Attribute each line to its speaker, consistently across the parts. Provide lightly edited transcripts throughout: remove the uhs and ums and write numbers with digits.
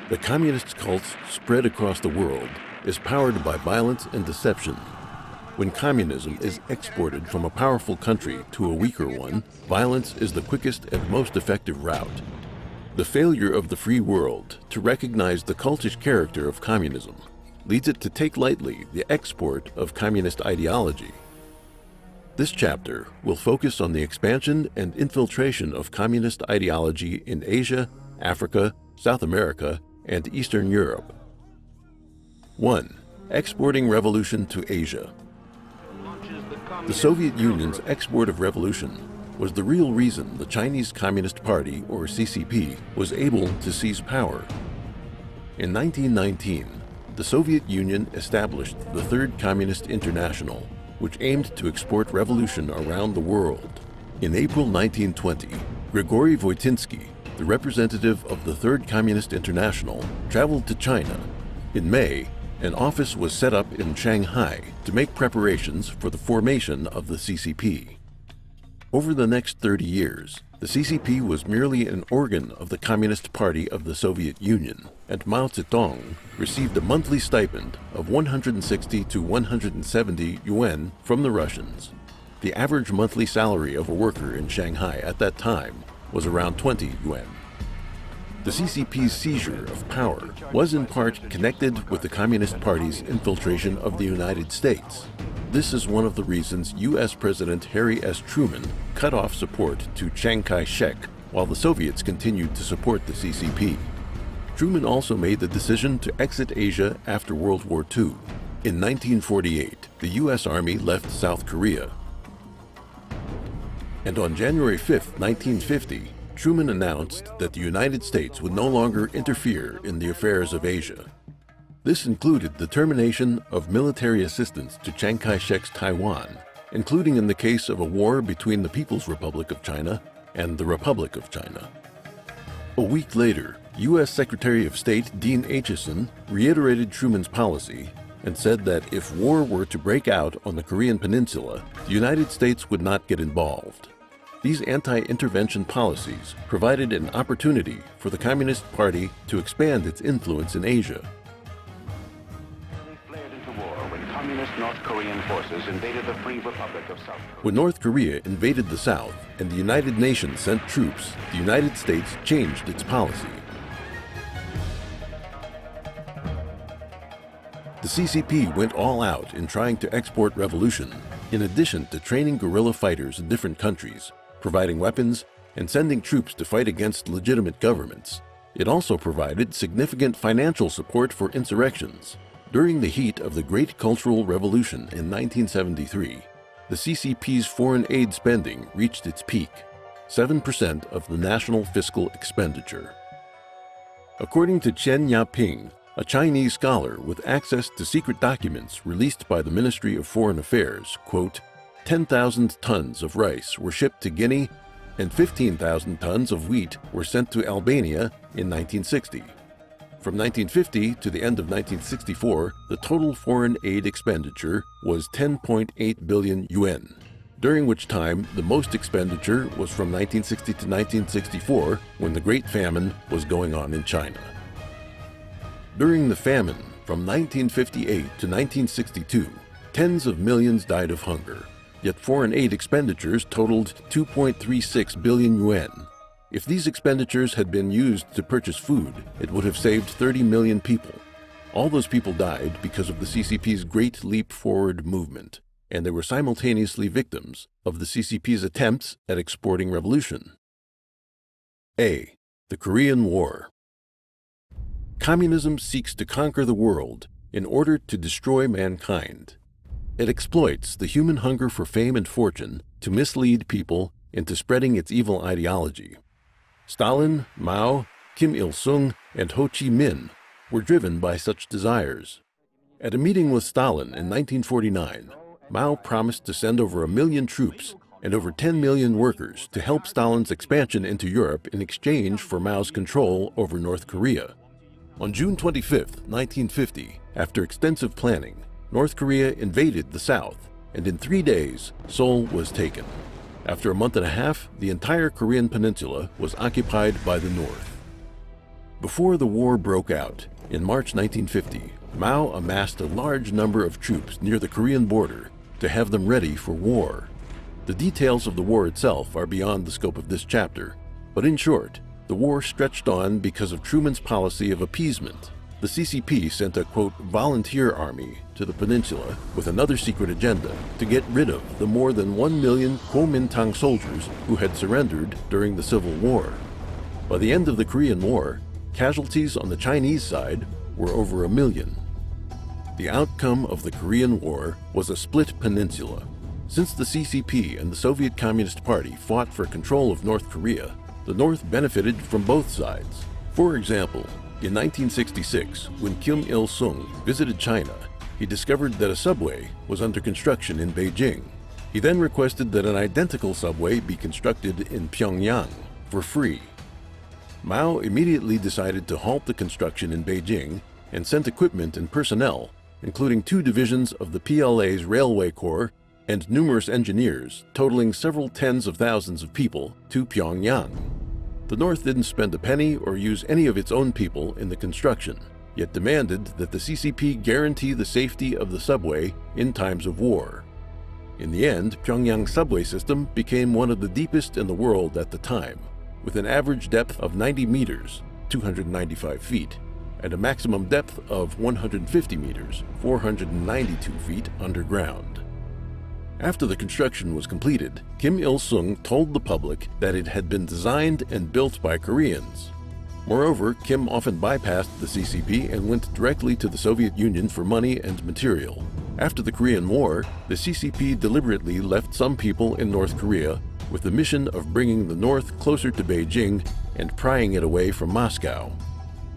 Speaker 1: The communist cult spread across the world is powered by violence and deception. When communism is exported from a powerful country to a weaker one, violence is the quickest and most effective route. The failure of the free world to recognize the cultish character of communism leads it to take lightly the export of communist ideology. This chapter will focus on the expansion and infiltration of communist ideology in Asia, Africa, South America, and Eastern Europe. 1. Exporting revolution to Asia. The Soviet Union's export of revolution was the real reason the Chinese Communist Party, or CCP, was able to seize power. In 1919, the Soviet Union established the Third Communist International, which aimed to export revolution around the world. In April 1920, Grigory Voitinsky, the representative of the Third Communist International, traveled to China. In May, an office was set up in Shanghai to make preparations for the formation of the CCP. Over the next 30 years, the CCP was merely an organ of the Communist Party of the Soviet Union, and Mao Zedong received a monthly stipend of 160 to 170 yuan from the Russians. The average monthly salary of a worker in Shanghai at that time was around 20 yuan. The CCP's seizure of power was in part connected with the Communist Party's infiltration of the United States. This is one of the reasons U.S. President Harry S. Truman cut off support to Chiang Kai-shek while the Soviets continued to support the CCP. Truman also made the decision to exit Asia after World War II. In 1948, the U.S. Army left South Korea. And on January 5, 1950, Truman announced that the United States would no longer interfere in the affairs of Asia. This included the termination of military assistance to Chiang Kai-shek's Taiwan, including in the case of a war between the People's Republic of China and the Republic of China. A week later, U.S. Secretary of State Dean Acheson reiterated Truman's policy and said that if war were to break out on the Korean Peninsula, the United States would not get involved. These anti-intervention policies provided an opportunity for the Communist Party to expand its influence in Asia.
Speaker 2: Communist North Korean forces invaded the Free Republic of South Korea.
Speaker 1: When North Korea invaded the South and the United Nations sent troops, the United States changed its policy. The CCP went all out in trying to export revolution, in addition to training guerrilla fighters in different countries, providing weapons, and sending troops to fight against legitimate governments. It also provided significant financial support for insurrections. During the heat of the Great Cultural Revolution in 1973, the CCP's foreign aid spending reached its peak, 7% of the national fiscal expenditure. According to Chen Yaping, a Chinese scholar with access to secret documents released by the Ministry of Foreign Affairs, quote, 10,000 tons of rice were shipped to Guinea and 15,000 tons of wheat were sent to Albania in 1960. From 1950 to the end of 1964, the total foreign aid expenditure was 10.8 billion yuan, during which time the most expenditure was from 1960 to 1964, when the Great Famine was going on in China. During the famine from 1958 to 1962, tens of millions died of hunger, yet foreign aid expenditures totaled 2.36 billion yuan. If these expenditures had been used to purchase food, it would have saved 30 million people. All those people died because of the CCP's Great Leap Forward movement, and they were simultaneously victims of the CCP's attempts at exporting revolution. A. The Korean War. Communism seeks to conquer the world in order to destroy mankind. It exploits the human hunger for fame and fortune to mislead people into spreading its evil ideology. Stalin, Mao, Kim Il-sung, and Ho Chi Minh were driven by such desires. At a meeting with Stalin in 1949, Mao promised to send over 1 million troops and over 10 million workers to help Stalin's expansion into Europe in exchange for Mao's control over North Korea. On June 25, 1950, after extensive planning, North Korea invaded the South, and in 3 days, Seoul was taken. After a month and a half, the entire Korean peninsula was occupied by the North. Before the war broke out, in March 1950, Mao amassed a large number of troops near the Korean border to have them ready for war. The details of the war itself are beyond the scope of this chapter, but in short, the war stretched on because of Truman's policy of appeasement. The CCP sent a, quote, volunteer army to the peninsula with another secret agenda to get rid of the more than 1 million Kuomintang soldiers who had surrendered during the Civil War. By the end of the Korean War, casualties on the Chinese side were over 1 million. The outcome of the Korean War was a split peninsula. Since the CCP and the Soviet Communist Party fought for control of North Korea, the North benefited from both sides. For example, in 1966, when Kim Il-sung visited China, he discovered that a subway was under construction in Beijing. He then requested that an identical subway be constructed in Pyongyang for free. Mao immediately decided to halt the construction in Beijing and sent equipment and personnel, including 2 divisions of the PLA's Railway Corps and numerous engineers, totaling several tens of thousands of people, to Pyongyang. The North didn't spend a penny or use any of its own people in the construction, yet demanded that the CCP guarantee the safety of the subway in times of war. In the end, Pyongyang's subway system became one of the deepest in the world at the time, with an average depth of 90 meters, 295 feet, and a maximum depth of 150 meters, 492 feet underground. After the construction was completed, Kim Il-sung told the public that it had been designed and built by Koreans. Moreover, Kim often bypassed the CCP and went directly to the Soviet Union for money and material. After the Korean War, the CCP deliberately left some people in North Korea with the mission of bringing the North closer to Beijing and prying it away from Moscow.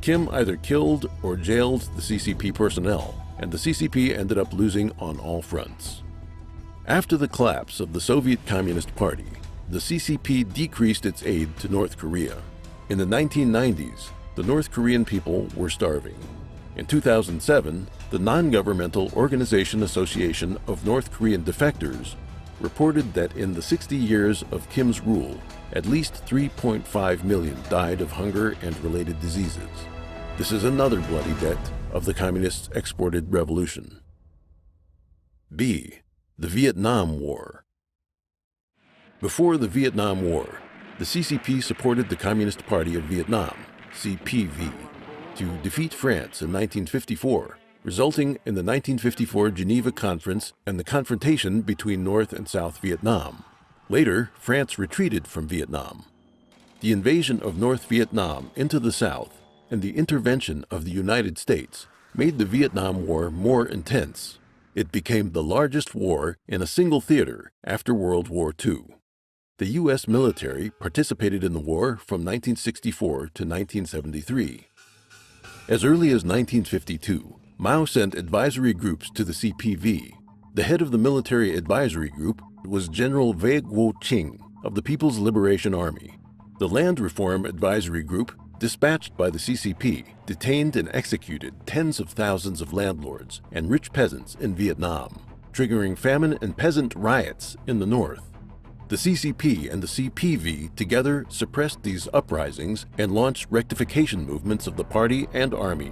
Speaker 1: Kim either killed or jailed the CCP personnel, and the CCP ended up losing on all fronts. After the collapse of the Soviet Communist Party, the CCP decreased its aid to North Korea. In the 1990s, the North Korean people were starving. In 2007, the non-governmental Organization Association of North Korean Defectors reported that in the 60 years of Kim's rule, at least 3.5 million died of hunger and related diseases. This is another bloody debt of the Communists' exported revolution. B. The Vietnam War. Before the Vietnam War, the CCP supported the Communist Party of Vietnam, CPV, to defeat France in 1954, resulting in the 1954 Geneva Conference and the confrontation between North and South Vietnam. Later, France retreated from Vietnam. The invasion of North Vietnam into the South and the intervention of the United States made the Vietnam War more intense. It became the largest war in a single theater after World War II. The U.S. military participated in the war from 1964 to 1973. As early as 1952, Mao sent advisory groups to the CPV. The head of the military advisory group was General Wei Guo-ching of the People's Liberation Army. The Land Reform Advisory Group, dispatched by the CCP, detained and executed tens of thousands of landlords and rich peasants in Vietnam, triggering famine and peasant riots in the north. The CCP and the CPV together suppressed these uprisings and launched rectification movements of the party and army.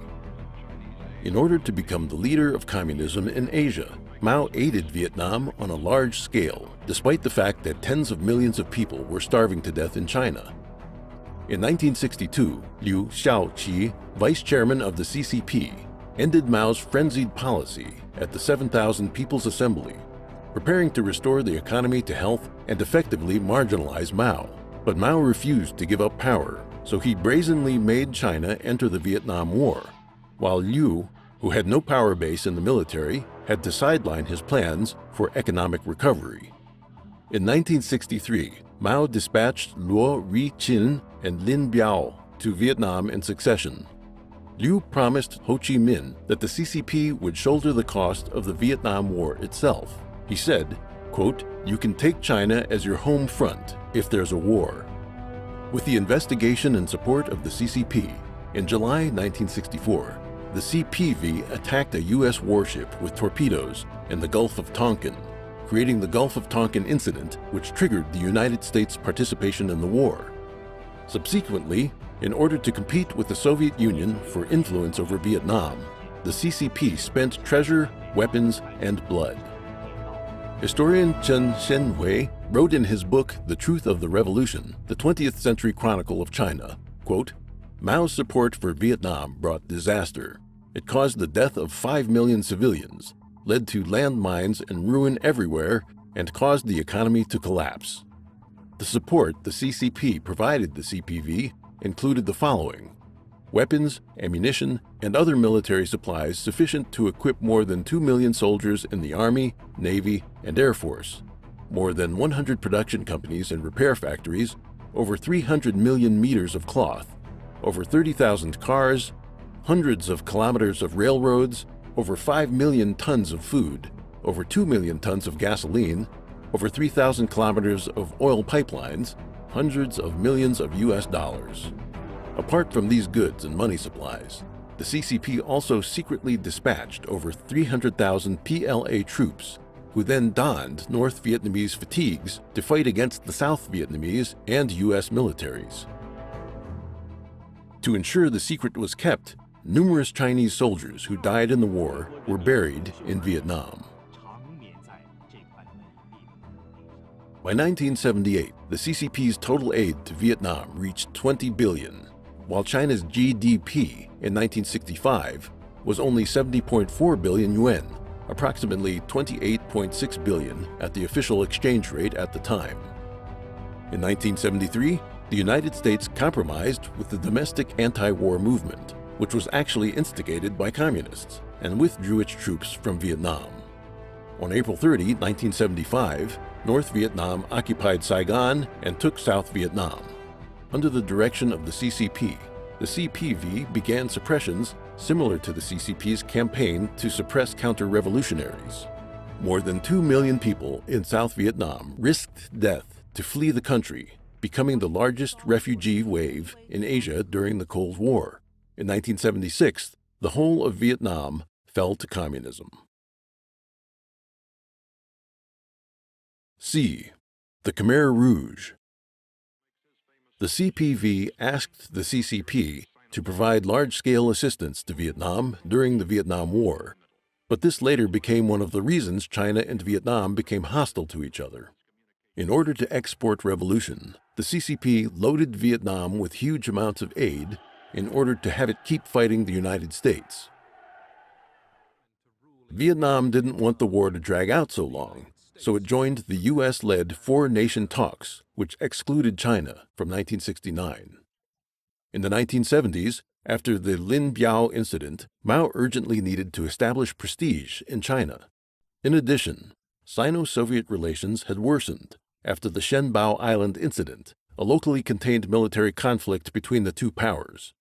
Speaker 1: In order to become the leader of communism in Asia, Mao aided Vietnam on a large scale, despite the fact that tens of millions of people were starving to death in China. In 1962, Liu Shaoqi, vice chairman of the CCP, ended Mao's frenzied policy at the 7,000 People's Assembly, preparing to restore the economy to health and effectively marginalize Mao. But Mao refused to give up power, so he brazenly made China enter the Vietnam War, while Liu, who had no power base in the military, had to sideline his plans for economic recovery. In 1963, Mao dispatched Luo Ri-chin and Lin Biao to Vietnam in succession. Liu promised Ho Chi Minh that the CCP would shoulder the cost of the Vietnam War itself. He said, quote, "You can take China as your home front if there's a war." With the investigation and support of the CCP, in July 1964, the CPV attacked a U.S. warship with torpedoes in the Gulf of Tonkin, creating the Gulf of Tonkin incident, which triggered the United States' participation in the war. Subsequently, In order to compete with the Soviet Union for influence over Vietnam, the CCP spent treasure, weapons, and blood. Historian Chen Shenhui wrote in his book, The Truth of the Revolution, the 20th Century Chronicle of China, quote, Mao's support for Vietnam brought disaster. It caused the death of 5 million civilians, led to landmines and ruin everywhere, and caused the economy to collapse. The support the CCP provided the CPV included the following: weapons, ammunition, and other military supplies sufficient to equip more than 2 million soldiers in the Army, Navy, and Air Force, more than 100 production companies and repair factories, over 300 million meters of cloth, over 30,000 cars, hundreds of kilometers of railroads, over 5 million tons of food, over 2 million tons of gasoline, over 3,000 kilometers of oil pipelines, hundreds of millions of US dollars. Apart from these goods and money supplies, the CCP also secretly dispatched over 300,000 PLA troops, who then donned North Vietnamese fatigues to fight against the South Vietnamese and US militaries. To ensure the secret was kept, numerous Chinese soldiers who died in the war were buried in Vietnam. By 1978, the CCP's total aid to Vietnam reached 20 billion, while China's GDP in 1965 was only 70.4 billion yuan, approximately 28.6 billion at the official exchange rate at the time. In 1973, the United States compromised with the domestic anti-war movement, which was actually instigated by communists, and withdrew its troops from Vietnam. On April 30, 1975, North Vietnam occupied Saigon and took South Vietnam. Under the direction of the CCP began suppressions similar to the CCP's campaign to suppress counter-revolutionaries. More than 2 million people in South Vietnam risked death to flee the country, becoming the largest refugee wave in Asia during the Cold War. In 1976, the whole of Vietnam fell to communism. C. The Khmer Rouge. The CPV asked the CCP to provide large-scale assistance to Vietnam during the Vietnam War, but this later became one of the reasons China and Vietnam became hostile to each other. In order to export revolution, the CCP loaded Vietnam with huge amounts of aid in order to have it keep fighting the United States. Vietnam didn't want the war to drag out so long, so it joined the US-led four-nation talks, which excluded China from 1969. In the 1970s, after the Lin Biao incident, Mao urgently needed to establish prestige in China. In addition, Sino-Soviet relations had worsened after the Shenbao Island incident, a locally contained military conflict between the two powers.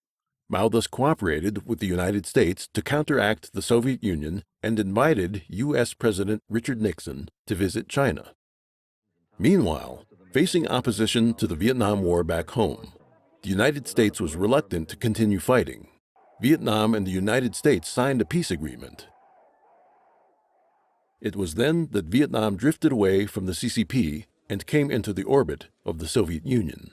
Speaker 1: Mao thus cooperated with the United States to counteract the Soviet Union and invited U.S. President Richard Nixon to visit China. Meanwhile, facing opposition to the Vietnam War back home, the United States was reluctant to continue fighting. Vietnam and the United States signed a peace agreement. It was then that Vietnam drifted away from the CCP and came into the orbit of the Soviet Union.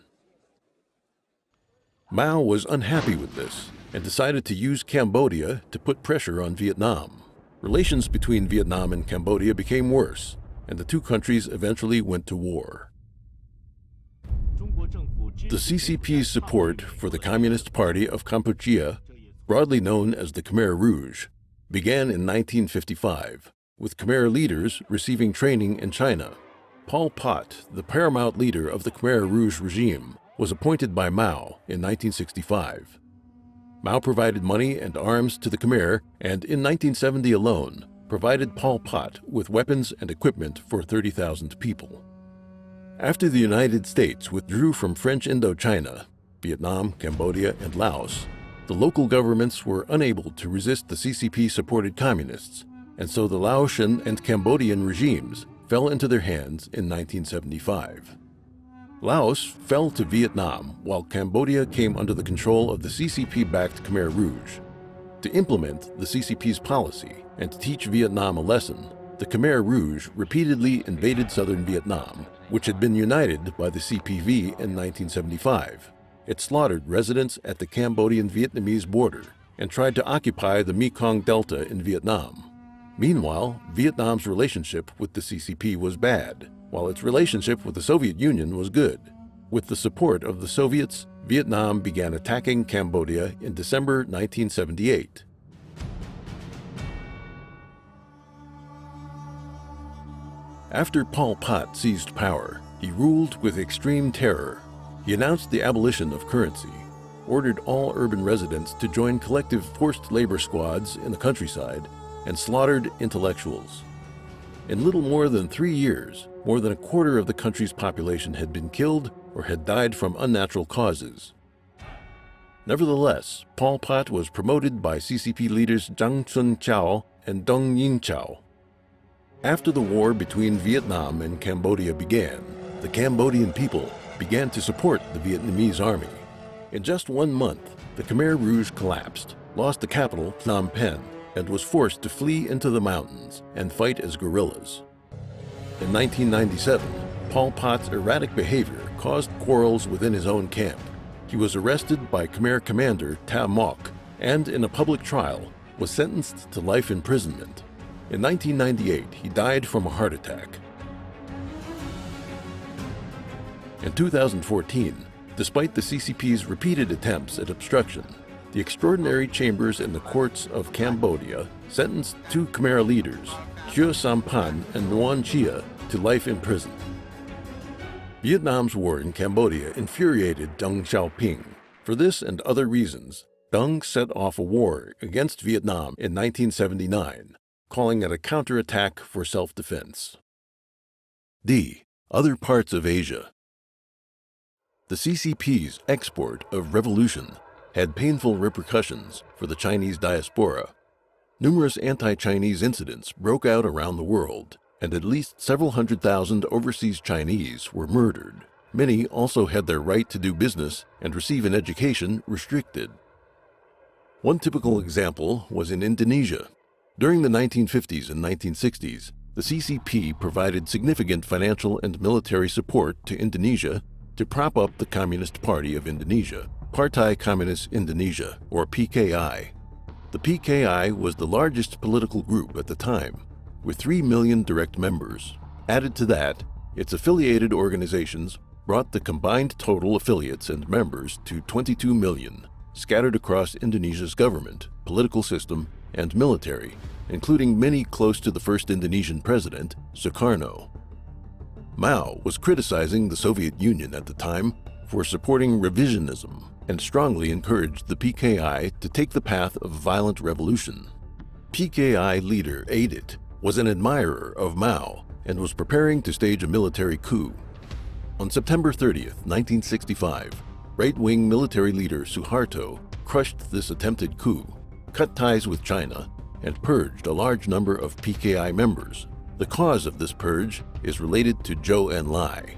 Speaker 1: Mao was unhappy with this and decided to use Cambodia to put pressure on Vietnam. Relations between Vietnam and Cambodia became worse, and the two countries eventually went to war. The CCP's support for the Communist Party of Kampuchea, broadly known as the Khmer Rouge, began in 1955, with Khmer leaders receiving training in China. Pol Pot, the paramount leader of the Khmer Rouge regime, was appointed by Mao in 1965. Mao provided money and arms to the Khmer, and in 1970 alone, provided Pol Pot with weapons and equipment for 30,000 people. After the United States withdrew from French Indochina, Vietnam, Cambodia, and Laos, the local governments were unable to resist the CCP-supported communists, and so the Laotian and Cambodian regimes fell into their hands in 1975. Laos fell to Vietnam while Cambodia came under the control of the CCP-backed Khmer Rouge. To implement the CCP's policy and to teach Vietnam a lesson, the Khmer Rouge repeatedly invaded southern Vietnam, which had been united by the CPV in 1975, It slaughtered residents at the Cambodian-Vietnamese border and tried to occupy the Mekong Delta in Vietnam. Meanwhile, Vietnam's relationship with the CCP was bad, while its relationship with the Soviet Union was good. With the support of the Soviets, Vietnam began attacking Cambodia in December 1978. After Pol Pot seized power, he ruled with extreme terror. He announced the abolition of currency, ordered all urban residents to join collective forced labor squads in the countryside, and slaughtered intellectuals. In little more than 3 years, more than a quarter of the country's population had been killed or had died from unnatural causes. Nevertheless, Pol Pot was promoted by CCP leaders Zhang Sun-chao and Dong Yin-chao. After the war between Vietnam and Cambodia began, the Cambodian people began to support the Vietnamese army. In just 1 month, the Khmer Rouge collapsed, lost the capital, Phnom Penh, and was forced to flee into the mountains and fight as guerrillas. In 1997, Pol Pot's erratic behavior caused quarrels within his own camp. He was arrested by Khmer commander Ta Mok and, in a public trial, was sentenced to life imprisonment. In 1998, he died from a heart attack. In 2014, despite the CCP's repeated attempts at obstruction, the extraordinary chambers in the courts of Cambodia sentenced 2 Khmer leaders, Khieu Sampan and Nguyen Chia, to life in prison. Vietnam's war in Cambodia infuriated Deng Xiaoping. For this and other reasons, Deng set off a war against Vietnam in 1979, calling it a counterattack for self-defense. D. Other parts of Asia. The CCP's export of revolution had painful repercussions for the Chinese diaspora. Numerous anti-Chinese incidents broke out around the world, and at least several 100,000 overseas Chinese were murdered. Many also had their right to do business and receive an education restricted. One typical example was in Indonesia. During the 1950s and 1960s, the CCP provided significant financial and military support to Indonesia to prop up the Communist Party of Indonesia, Partai Komunis Indonesia, or PKI. The PKI was the largest political group at the time, with 3 million direct members. Added to that, its affiliated organizations brought the combined total affiliates and members to 22 million, scattered across Indonesia's government, political system, and military, including many close to the first Indonesian president, Sukarno. Mao was criticizing the Soviet Union at the time for supporting revisionism and strongly encouraged the PKI to take the path of violent revolution. PKI leader Adit was an admirer of Mao and was preparing to stage a military coup. On September 30th, 1965, right-wing military leader Suharto crushed this attempted coup, cut ties with China, and purged a large number of PKI members. The cause of this purge is related to Zhou Enlai.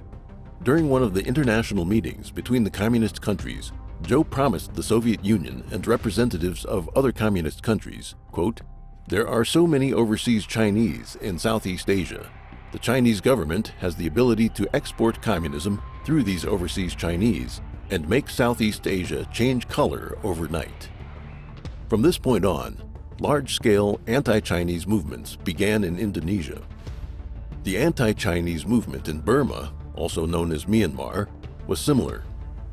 Speaker 1: During one of the international meetings between the communist countries, Zhou promised the Soviet Union and representatives of other communist countries, quote, "There are so many overseas Chinese in Southeast Asia. The Chinese government has the ability to export communism through these overseas Chinese and make Southeast Asia change color overnight." From this point on, large-scale anti-Chinese movements began in Indonesia. The anti-Chinese movement in Burma, also known as Myanmar, was similar.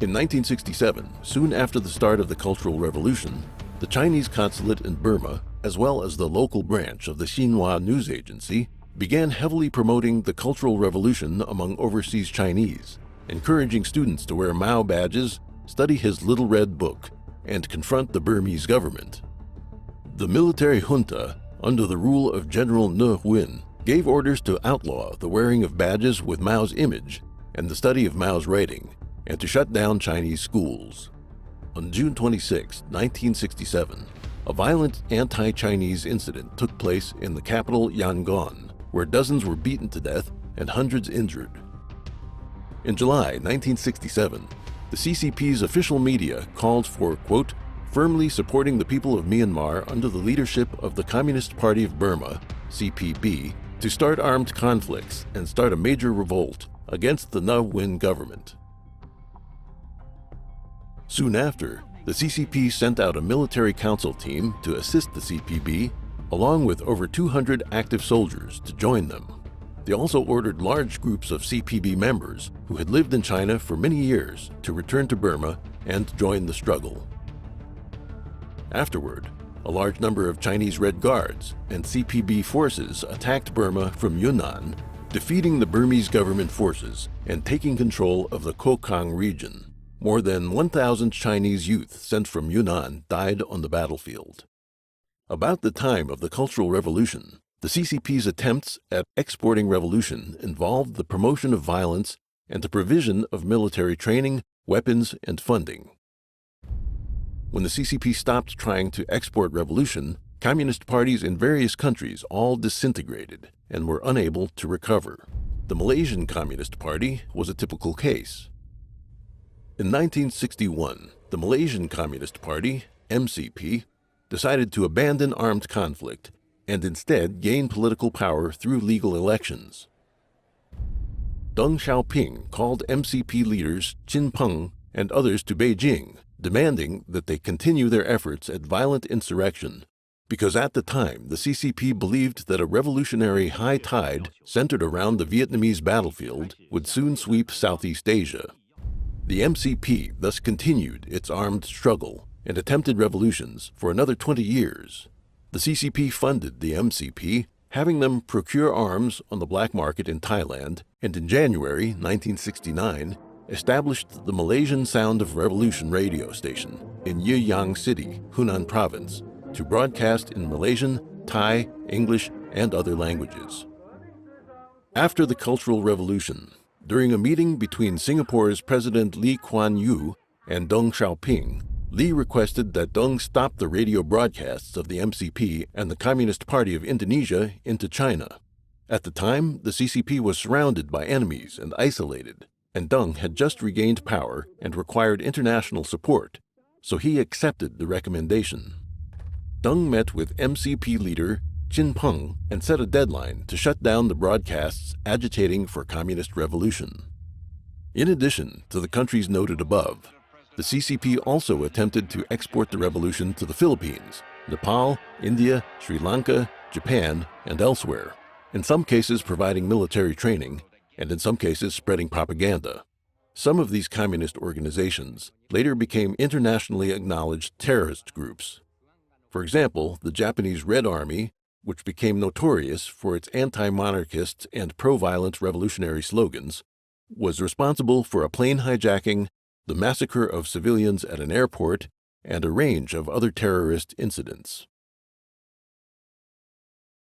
Speaker 1: In 1967, soon after the start of the Cultural Revolution, the Chinese consulate in Burma, as well as the local branch of the Xinhua news agency, began heavily promoting the Cultural Revolution among overseas Chinese, encouraging students to wear Mao badges, study his Little Red Book, and confront the Burmese government. The military junta, under the rule of General Ne Win, gave orders to outlaw the wearing of badges with Mao's image and the study of Mao's writing, and to shut down Chinese schools. On June 26, 1967, a violent anti-Chinese incident took place in the capital Yangon, where dozens were beaten to death and hundreds injured. In July 1967, the CCP's official media called for, quote, "firmly supporting the people of Myanmar under the leadership of the Communist Party of Burma, CPB, to start armed conflicts and start a major revolt against the Ne Win government." Soon after, the CCP sent out a military council team to assist the CPB, along with over 200 active soldiers to join them. They also ordered large groups of CPB members who had lived in China for many years to return to Burma and join the struggle. Afterward, a large number of Chinese Red Guards and CPB forces attacked Burma from Yunnan, defeating the Burmese government forces and taking control of the Kokang region. More than 1,000 Chinese youth sent from Yunnan died on the battlefield. About the time of the Cultural Revolution, the CCP's attempts at exporting revolution involved the promotion of violence and the provision of military training, weapons, and funding. When the CCP stopped trying to export revolution, communist parties in various countries all disintegrated and were unable to recover. The Malaysian Communist Party was a typical case. In 1961, the Malaysian Communist Party, MCP, decided to abandon armed conflict and instead gain political power through legal elections. Deng Xiaoping called MCP leaders Qin Peng and others to Beijing, demanding that they continue their efforts at violent insurrection, because at the time the CCP believed that a revolutionary high tide centered around the Vietnamese battlefield would soon sweep Southeast Asia. The MCP thus continued its armed struggle and attempted revolutions for another 20 years. The CCP funded the MCP, having them procure arms on the black market in Thailand, and in January 1969 established the Malaysian Sound of Revolution radio station in Yiyang City, Hunan Province, to broadcast in Malaysian, Thai, English, and other languages. After the Cultural Revolution, during a meeting between Singapore's President Lee Kuan Yew and Deng Xiaoping, Lee requested that Deng stop the radio broadcasts of the MCP and the Communist Party of Indonesia into China. At the time, the CCP was surrounded by enemies and isolated, and Deng had just regained power and required international support, so he accepted the recommendation. Deng met with MCP leader Qin Peng and set a deadline to shut down the broadcasts agitating for communist revolution. In addition to the countries noted above, the CCP also attempted to export the revolution to the Philippines, Nepal, India, Sri Lanka, Japan, and elsewhere, in some cases providing military training, and in some cases spreading propaganda. Some of these communist organizations later became internationally acknowledged terrorist groups. For example, the Japanese Red Army, which became notorious for its anti-monarchist and pro-violent revolutionary slogans, was responsible for a plane hijacking, the massacre of civilians at an airport, and a range of other terrorist incidents.